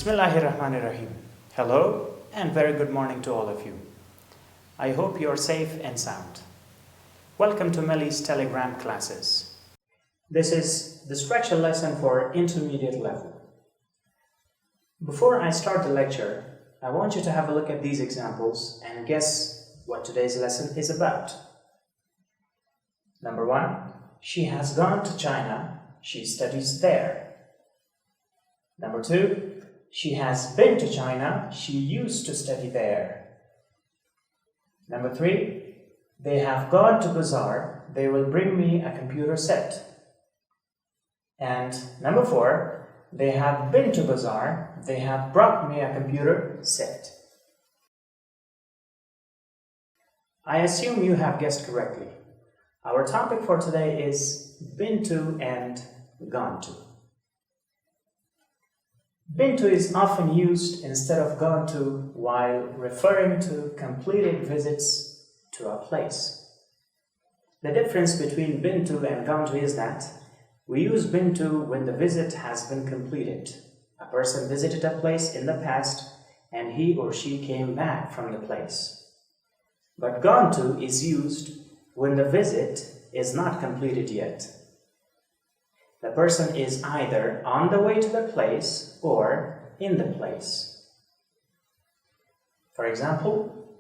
Bismillahirrahmanirrahim. Hello and very good morning to all of you. I hope you are safe and sound. Welcome to Melly's Telegram classes. This is the structure lesson for intermediate level. Before I start the lecture, I want you to have a look at these examples and guess what today's lesson is about. Number 1. She has gone to China. She studies there. Number 2. She has been to China. She used to study there. Number 3. They have gone to bazaar. They will bring me a computer set. And number 4. They have been to bazaar. They have brought me a computer set. I assume you have guessed correctly. Our topic for today is been to and gone to. Been to is often used instead of gone to while referring to completed visits to a place. The difference between been to and gone to is that we use been to when the visit has been completed. A person visited a place in the past and he or she came back from the place. But gone to is used when the visit is not completed yet. The person is either on the way to the place or in the place. For example,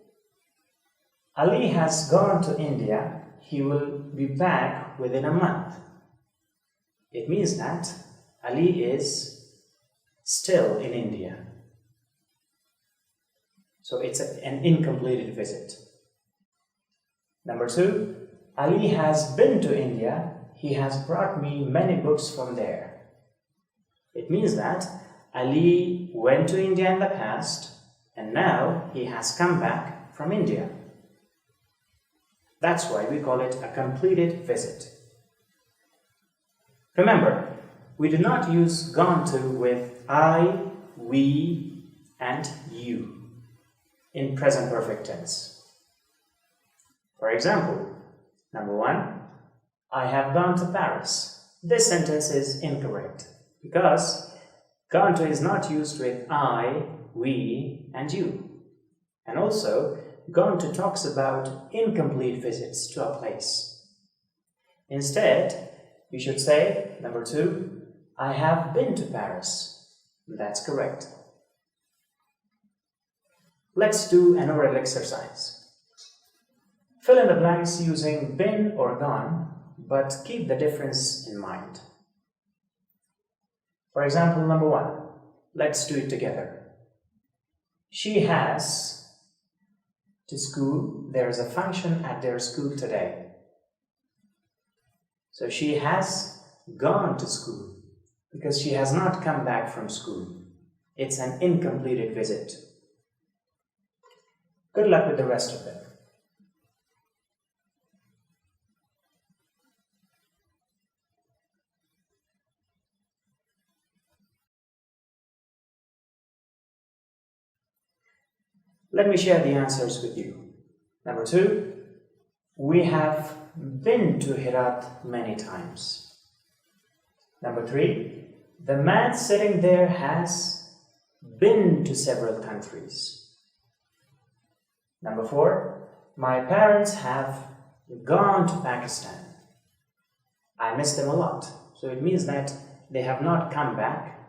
Ali has gone to India. He will be back within a month. It means that Ali is still in India. So it's an incompleted visit. Number 2, Ali has been to India. He has brought me many books from there. It means that Ali went to India in the past and now he has come back from India. That's why we call it a completed visit. Remember, we do not use gone to with I, we, and you in present perfect tense. For example, number 1, I have gone to Paris. This sentence is incorrect because gone to is not used with I, we, and you. And also, gone to talks about incomplete visits to a place. Instead, you should say, number 2, I have been to Paris. That's correct. Let's do an oral exercise. Fill in the blanks using been or gone, but keep the difference in mind. For example, number 1, let's do it together. She has to school. There is a function at their school today. So she has gone to school because she has not come back from school. It's an incompleted visit. Good luck with the rest of it. Let me share the answers with you. Number 2, we have been to Herat many times. Number 3, the man sitting there has been to several countries. Number 4, my parents have gone to Pakistan. I miss them a lot. So it means that they have not come back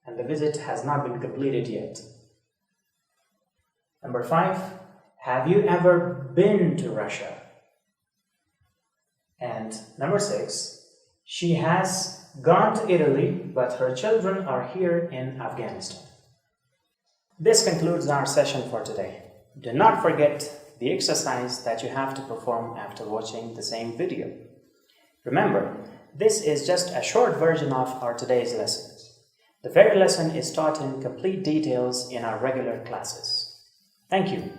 and the visit has not been completed yet. Number 5, have you ever been to Russia? And number 6, she has gone to Italy, but her children are here in Afghanistan. This concludes our session for today. Do not forget the exercise that you have to perform after watching the same video. Remember, this is just a short version of our today's lesson. The very lesson is taught in complete details in our regular classes. Thank you.